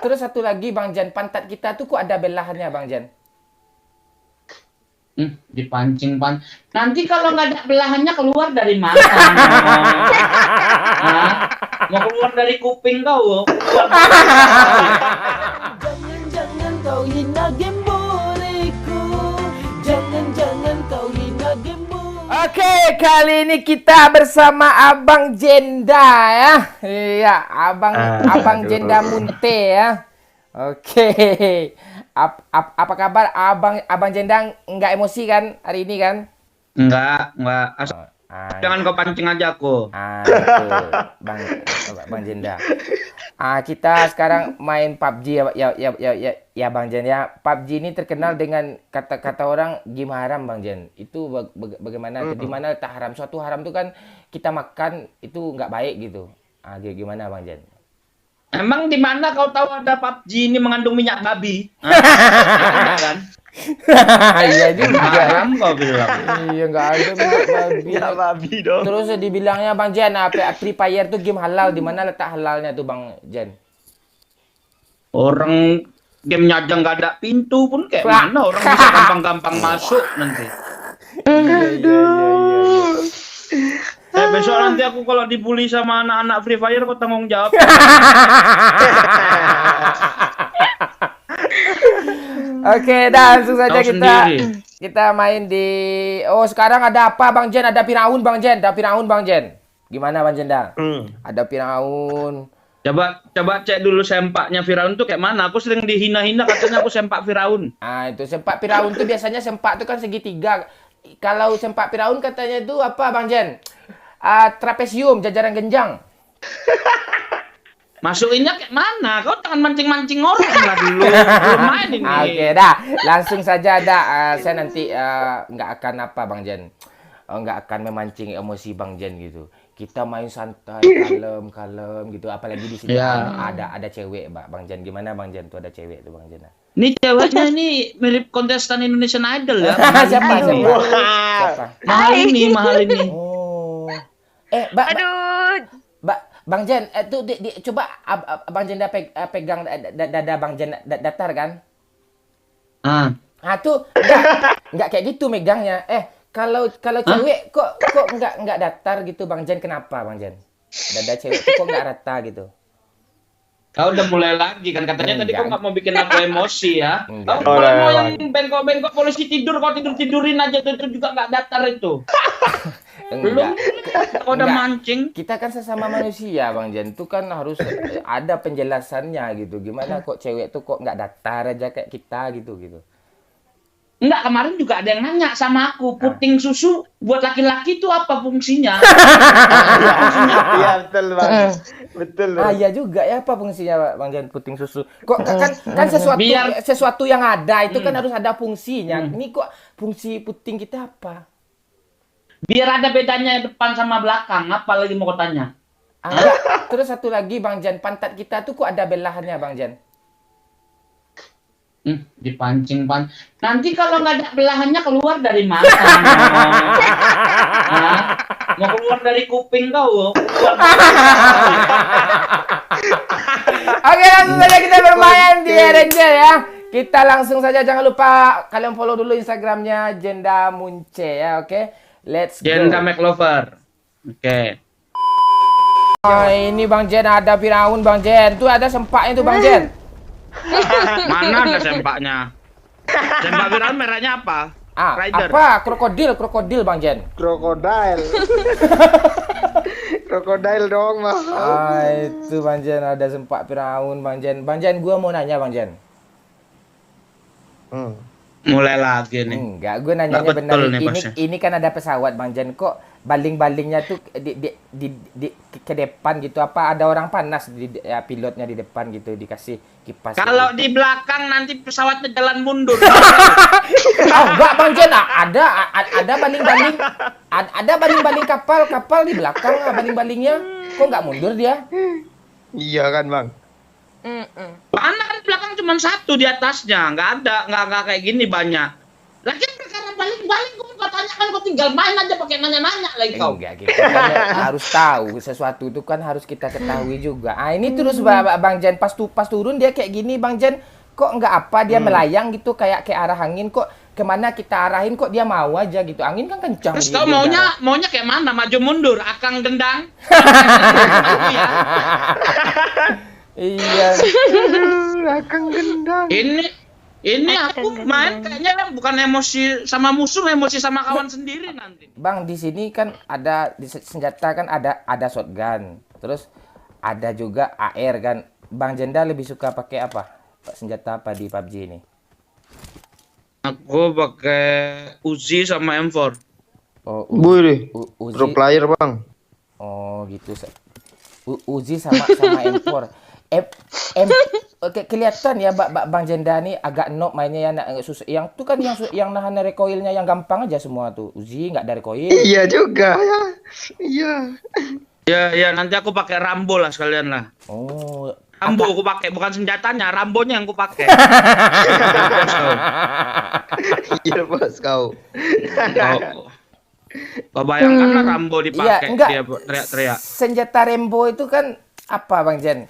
terus satu lagi Bang Jan, pantat kita tuh kok ada belahannya Bang Jan? Dipancing. Nanti kalau nggak ada belahannya keluar dari mana? Hah? Mau keluar dari kuping kau? Jangan kau hina Gemboreku. Jangan kau hina Gemboreku. Oke, kali ini kita bersama Abang Jenda ya. Iya, Abang Jenda Munte ya. Oke. Apa kabar Abang Jenda? Nggak emosi kan hari ini kan? Enggak. Jangan kau pancing aja aku. Betul. Bang Jenda. Kita sekarang main PUBG ya Bang Jen ya. PUBG ini terkenal dengan kata-kata orang game haram Bang Jen. Itu bagaimana? Di mana tak haram? Suatu haram itu kan kita makan itu nggak baik gitu. Gimana Bang Jen? Emang di mana kau tahu ada PUBG ini mengandung minyak babi? Ada kan? Iya juga. Haram kau bilang. Iya nggak ada minyak babi. Minyak babi dong. Terus dibilangnya Bang Jen, Free Fire tuh game halal. Di mana letak halalnya tuh Bang Jen? Orang gamenya aja nggak ada pintu pun kayak mana orang bisa gampang-gampang masuk nanti. Iya. Besok nanti aku kalau dibully sama anak-anak Free Fire kau tanggung jawab. Oke, langsung saja Tahu sendiri. kita main di. Oh, sekarang ada apa Bang Jen? Ada Firaun Bang Jen. Gimana Bang Jenda? Ada Firaun. Coba cek dulu sempaknya Firaun tuh kayak mana? Aku sering dihina-hina katanya aku sempak Firaun. Itu sempak Firaun tuh biasanya sempak tuh kan segitiga. Kalau sempak Firaun katanya itu apa Bang Jen? Trapesium, jajaran genjang. Masukinnya kayak mana? Kau jangan mancing-mancing orang lah dulu. Belum main ini. Oke, dah. Langsung saja saya nanti nggak akan apa Bang Jen. Nggak akan memancing emosi Bang Jen gitu. Kita main santai, kalem gitu. Apalagi di sini ada cewek, Bang Jen. Gimana Bang Jen? Tuh ada cewek tuh Bang Jen. Ini ceweknya ini mirip kontestan Indonesian Idol ya. Siapa? Mahal ini. Oh. Bang Jen, tuh coba Bang Jen pegang dada Bang Jen datar kan? Tuh enggak kayak gitu megangnya. Kalau cewek kok enggak datar gitu Bang Jen, kenapa Bang Jen? Dada cewek kok enggak rata gitu? Kau udah mulai lagi kan katanya tadi kau nggak mau bikin aku emosi ya. Kau Enggak. kalau mau yang bengkok-bengkok polisi tidur kau tidurin aja itu juga nggak datar itu. Belum kau udah mancing. Kita kan sesama manusia Bang Jen, itu kan harus ada penjelasannya gitu. Gimana kok cewek tuh kok nggak datar aja kayak kita gitu. Enggak, kemarin juga ada yang nanya sama aku, puting susu buat laki-laki itu apa fungsinya? Iya betul Bang. Betul. Iya juga ya, apa fungsinya Bang Jen puting susu? Kok kan sesuatu yang ada itu kan harus ada fungsinya. Ini kok fungsi puting kita apa? Biar ada bedanya depan sama belakang, apa lagi mau kau tanya? Terus satu lagi Bang Jen, pantat kita tuh kok ada belahannya Bang Jen? Dipancing. Nanti kalau nggak ada belahannya keluar dari mana? Hah? Mau keluar dari kuping kau? Oke, langsung saja kita bermain di Ranger ya. Kita langsung saja, jangan lupa kalian follow dulu Instagramnya Jenda Munce ya, oke? Let's go. Jenda McLover. Oke. Ini Bang Jen ada Firaun Bang Jen. Tuh ada sempaknya tuh Bang Jen. Mana ada sempaknya? Sempak Firaun merahnya apa? Rider. Apa? Krokodil Bang Jen. Krokodil. Krokodil dong Bang. Itu Bang Jen ada sempak Firaun Bang Jen. Bang Jen, gua mau nanya Bang Jen. Mulai lagi nih. Enggak, gue nanyanya benar. Ini kan ada pesawat Bang Jen, kok baling-balingnya tuh ke depan gitu, apa ada orang panas pilotnya di depan gitu dikasih kipas. Kalau di belakang nanti pesawatnya jalan mundur. Enggak Bang Jen, ada baling-baling kapal di belakang baling-balingnya. Kok nggak mundur dia? Iya kan Bang. Mana kan belakang cuma satu di atasnya, nggak kayak gini banyak. Lagi perkara baling-baling, gue nggak tanya kan kau tinggal main aja pakai nanya-nanya lagi kau. Enggak gitu. Kan harus tahu sesuatu itu kan harus kita ketahui juga. Ah ini terus Bang Jan pas turun dia kayak gini Bang Jan. Kok enggak apa dia melayang gitu kayak arah angin kok kemana kita arahin kok dia mau aja gitu. Angin kan kencang. Terus kau maunya kayak mana? Maju mundur, akang gendang. Iya. Akang gendang. Ini aku main kayaknya bukan emosi sama musuh, emosi sama kawan sendiri nanti. Bang, di sini kan ada di senjata kan ada shotgun. Terus ada juga AR kan. Bang Jenda lebih suka pakai apa? Senjata apa di PUBG ini? Aku pakai Uzi sama M4. Oh, Wih, Uzi. pro player bang. Oh, gitu. Uzi sama M4. Oke, kelihatan ya Bang Jenda nih agak noob mainnya ya susah. Yang tuh kan yang nahan recoilnya yang gampang aja semua tuh. Uzi nggak ada recoil. Iya juga ya. Iya. Ya nanti aku pakai Rambo lah sekalian lah. Oh, Rambo aku pakai, bukan senjatanya, Rambonya yang aku pakai. Iya bos kau. Kau bayangkan lah Rambo dipakai enggak. dia teriak-teriak. Senjata Rambo itu kan apa Bang Jen?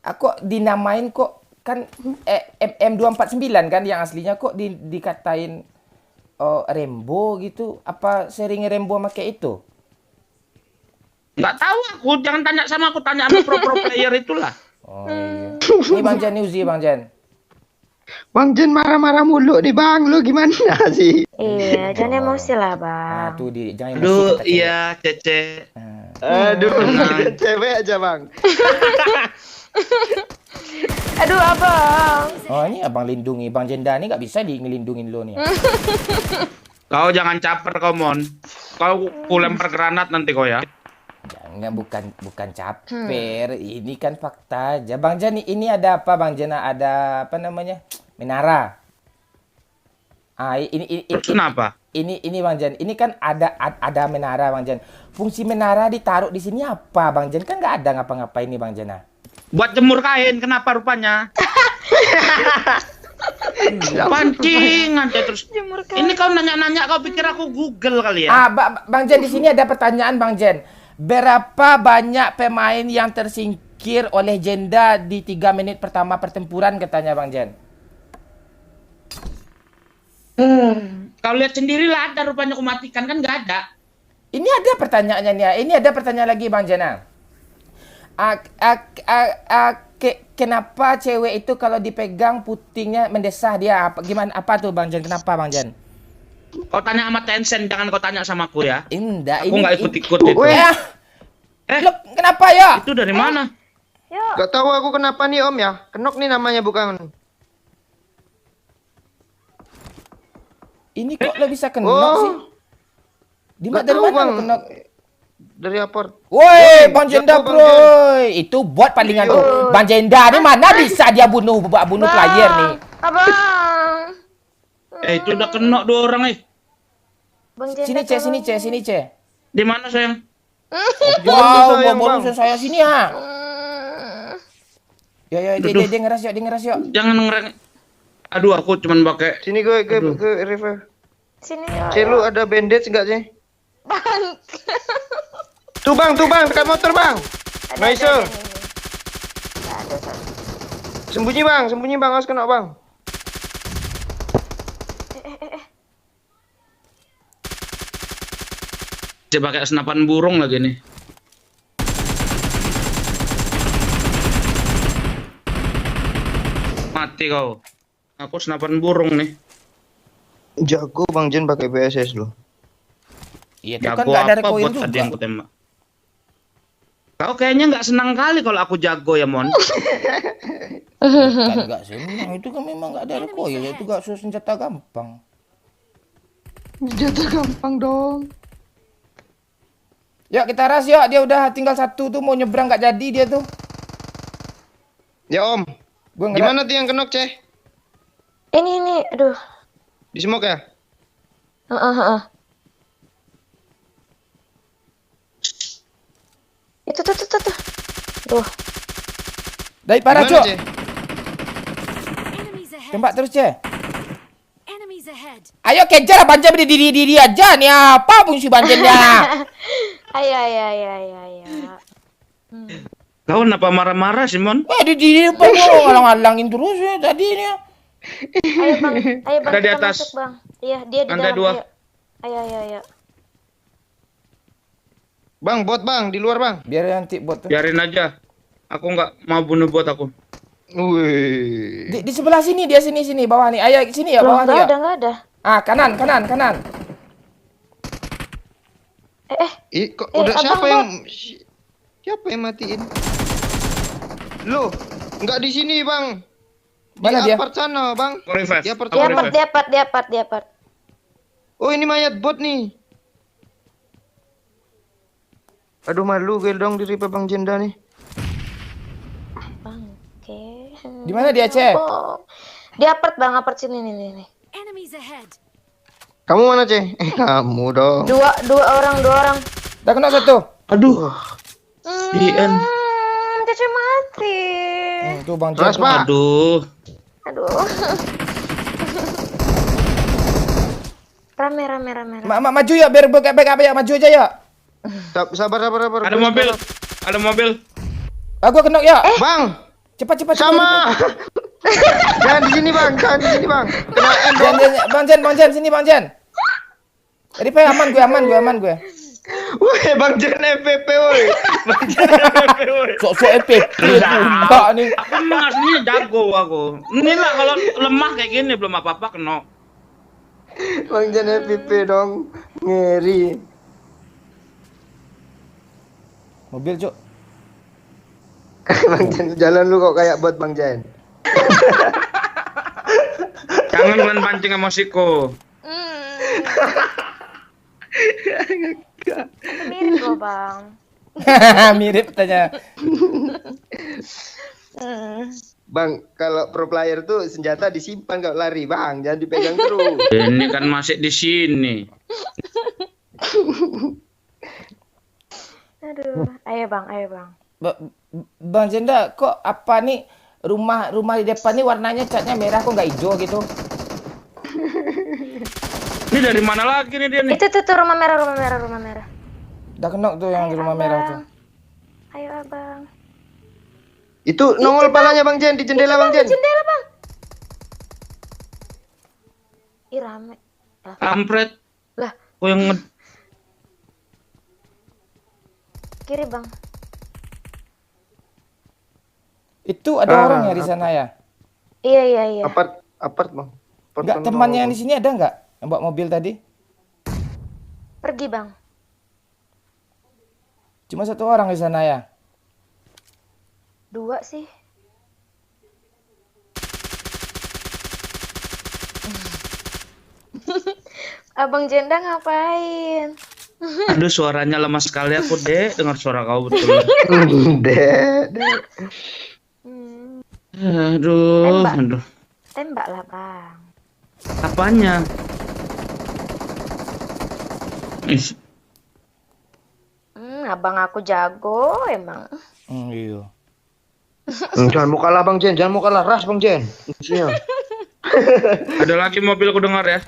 Aku dinamain kok kan M249 kan yang aslinya kok dikatain Rambo gitu. Apa sering Rambo pakai itu? Nggak tahu aku, jangan tanya sama aku, tanya sama pro player itulah. Oh iya. Ini Bang Jen Uzi Bang Jen. Bang Jen marah-marah mulu nih bang, lu gimana sih? Iya, jangan emosi lah, Nah, Bang. tuh jangan emosi Aduh, kata cewek. iya Cece. Aduh, kita cewek aja bang. Aduh, Abang. Oh ini abang lindungi Bang Jenda nih nggak bisa ngelindungin lo nih. Kau jangan caper kau Mon. Kau ku lempar granat nanti kau ya. Jangan bukan caper, ini kan fakta aja. Bang Jan ini ada apa Bang Jena? Ada apa namanya? Menara. Ah ini Kenapa? ini Bang Jan. Ini kan ada menara Bang Jan. Fungsi menara ditaruh di sini apa Bang Jan? Kan nggak ada ngapa-ngapain nih Bang Jena. Buat jemur kain, kenapa rupanya? Pancing aja terus. Jemur kain. Ini kau nanya-nanya, kau pikir aku Google kali ya? Ah Bang Jan di sini ada pertanyaan Bang Jan. Berapa banyak pemain yang tersingkir oleh Jenda di 3 menit pertama pertempuran katanya Bang Jan? Kau lihat sendirilah, ada rupanya aku matikan kan nggak ada. Ini ada pertanyaannya nih. Ini ada pertanyaan lagi Bang Jena. Kenapa cewek itu kalau dipegang putingnya mendesah dia? Gimana apa tuh Bang Jan? Kenapa Bang Jan? Kau tanya sama Tencent, jangan kau tanya sama aku ya. Indah, Aku nggak ikut-ikut itu. Loh, kenapa ya? Itu dari mana? Yuk. Gak tahu aku kenapa nih om ya. Kenok nih namanya bukan. Ini kok lo bisa kenok sih? Gak Dari tahu mana bang. lo kenok? Dari aport. Woi, Bang Jenda jatuh, Bang bro. Itu bot palingan tuh. Bang Jenda ini mana bisa dia bunuh player nih? Abang. Itu udah kena 2 orang Bang Jenda, Sini Ce. Di mana sayang? Wow, sayang, mau Bang. saya sini ha. Ya, dia ngeras yuk. Jangan ngereng. Aduh, aku cuman pakai. Sini gue revive. Sini yuk. Cek lu ada bandage enggak sih? Bang. Tuh bang, dekat motor bang. Nice. Ada. Sembunyi bang, awas kena bang. Dia pakai senapan burung lagi nih. Mati kau. Aku senapan burung nih. Jago bang Jen pakai BSS loh. Iya, itu kan Jago nggak ada apa rekoil buat tadi juga. yang kutembak? Kau kayaknya nggak senang kali kalau aku jago ya Mon. Kan nggak senang, itu kan memang nggak ada rekoil, itu nggak senjata gampang. Jatuh gampang dong. Yuk kita ras yuk, dia udah tinggal 1 tuh mau nyebrang nggak jadi dia tuh. Ya om. Gua ngeras. Gimana tuh yang kenok ceh? Ini, aduh. Di smoke ya? Heeh. Itu tuh. Duh. Dari parah Gimana, cok. Ceh? Enemies ahead. Tembak terus Ce. Enemies ahead. Ayo kejar Bang Jen berdiri aja nih apa fungsi Bang Jen ya? Ayo. Kau kenapa marah-marah, Simon? Di depan lo ngalang-ngalangin terus ya tadi nih. Ayo bang, Ada di kita atas. masuk bang. Iya, dia di Lantai dalam. 2. Ayo. Bang, bot bang, di luar bang. Biar nanti bot tuh. Biarin aja. Aku nggak mau bunuh bot aku. Wih. Di sebelah sini dia sini bawah nih. Ayo sini ya Loh, bawah nih ya. nggak ada. Ah kanan. Kok Eh, udah abang, siapa yang matiin? Loh, nggak di sini bang. Mana Di dia? apart sana bang. Aku revive. Di apart Aku sana. revive. Dia part. Oh ini mayat bot nih. Aduh malu gue dong di revive Bang Jenda nih. Bang, oke. Di mana dia, Ceh? Oh. Dia apart bang, apart sini nih. Kamu mana Ceh? Kamu dong. Dua orang. Udah kena satu. Aduh. Ian. Caca mati. Tuh Bang Jen. Ras pak. Aduh. Aduh. Rame. Maju ya biar backup ya maju aja ya. Sabar. Ada mobil. Ada mobil. Gua kena ya. Bang, Cepat. sama. Jangan di sini bang. Kena M dong. Bang Jen sini Bang Jen. Jadi pe aman gue. Woi Bang Jen FPP woi. Bang Jen FPP woi. Sok FP enggak nih. Aku memang aslinya jago aku. Inilah kalau lemah kayak gini belum apa-apa kena. Bang Jen FPP dong. Ngeri. Mobil, Cuk. Bang Jen jalan lu kok kayak bot Bang Jen. Jangan kalian pancing emosiku. Mirip loh bang. Mirip tanya. Bang, kalau pro player tuh senjata disimpan kalau lari, Bang. Jangan dipegang terus. Ini kan masih di sini. Aduh, ayo bang. Bang Jenda, kok apa nih rumah di depan nih warnanya catnya merah kok nggak hijau gitu? Ini dari mana lagi nih dia nih? Itu tuh rumah merah. Udah kena tuh yang di rumah merah tuh. Ayo abang. Itu nongol palanya Bang Jen di jendela Bang Jen. Jendela bang. Ih rame. Kampret. Lah. Aku yang Kiri bang. Itu ada orang ya di sana ya? Iya. Apart Bang. Apart Enggak Bang, temannya yang nongol. di sini ada nggak yang bawa mobil tadi? Pergi bang. Cuma satu orang di sana ya? 2 sih. Abang Jenda ngapain? Aduh suaranya lemah sekali aku dek dengar suara kau betul. Dek. Aduh. Tembak lah bang. Apanya? Ih, Abang aku jago emang. Iya. Jangan mau kalah Bang Jen, jangan mau kalah. Ras Bang Jen. Musuhnya. ada lagi mobil aku dengar ya.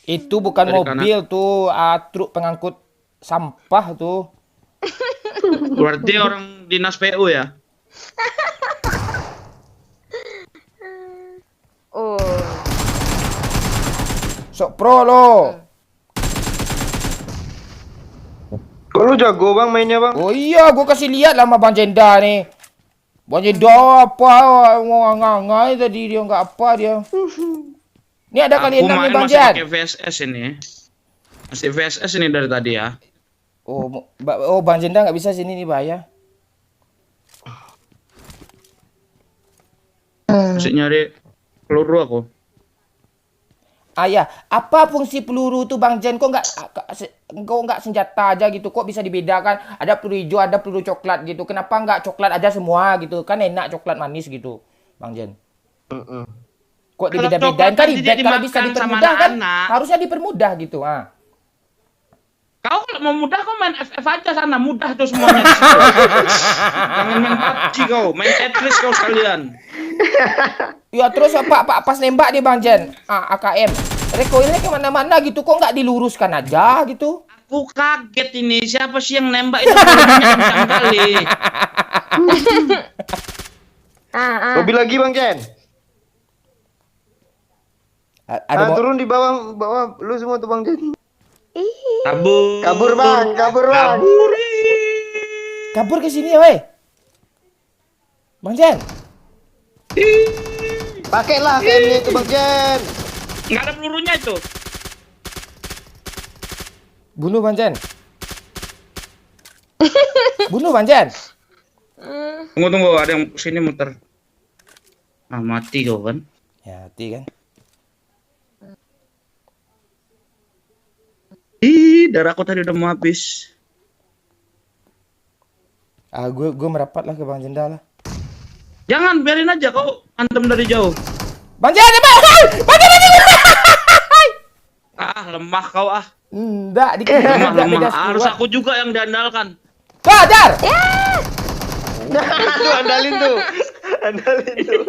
Itu bukan Dari mobil tuh, truk pengangkut sampah tuh. Berarti orang dinas PU ya? Oh. Sok pro lo. Kok lu jago Bang mainnya Bang? Oh iya, gua kasih lihat lah sama Bang Jenda nih. Bang Jenda apa? Ngangai tadi dia nggak apa dia. Ini ada kali 6 nih main Bang masih Jan. pakai VSS ini. Masih VSS ini dari tadi ya. Oh, Bang Jenda nggak bisa sini nih bahaya. Masih nyari peluru aku. Ya, apa fungsi peluru tuh Bang Jen? Kok nggak senjata aja gitu? Kok bisa dibedakan? Ada peluru hijau, ada peluru coklat gitu. Kenapa nggak coklat aja semua gitu? Kan enak coklat manis gitu, Bang Jen. Kok Kalau dibeda-bedain? coklat Kan kan ribet kalau bisa dimakan sama dipermudah kan? anak-anak. Harusnya dipermudah gitu. Kau kalau mau mudah kau main FF aja sana, mudah tuh semuanya. di situ. Jangan main PUBG kau, main Tetris kau sekalian. Ya terus apa pas nembak dia Bang Jen? AKM. recoilnya kemana-mana gitu, kok nggak diluruskan aja gitu? Aku kaget ini, siapa sih yang nembak itu pelurunya kencang kali. Mobil lagi Bang Jen. Ada Turun di bawah bawah lu semua tuh Bang Jen. Ih, Kabur. Kabur Bang, kabur Bang. kabur ke sini, woi. Bang Jen, Pakailah KM-nya itu Bang Jen. Nggak ada pelurunya itu. bunuh Bang Jen. Bunuh Bang Jen. Tunggu, ada yang sini muter. Ah, mati kau kan. Ya, hati kan. Ih, darahku tadi udah mau habis. Gue merapat lah ke Bang Jenda lah. Jangan, biarin aja kau antem dari jauh. Bang Jen, Bang Jen. Ah, lemah kau ah. Enggak, dikit Lemah, beda lemah. squad. Harus aku juga yang diandalkan. Hajar! Tuh andalin tuh. Andalin tuh.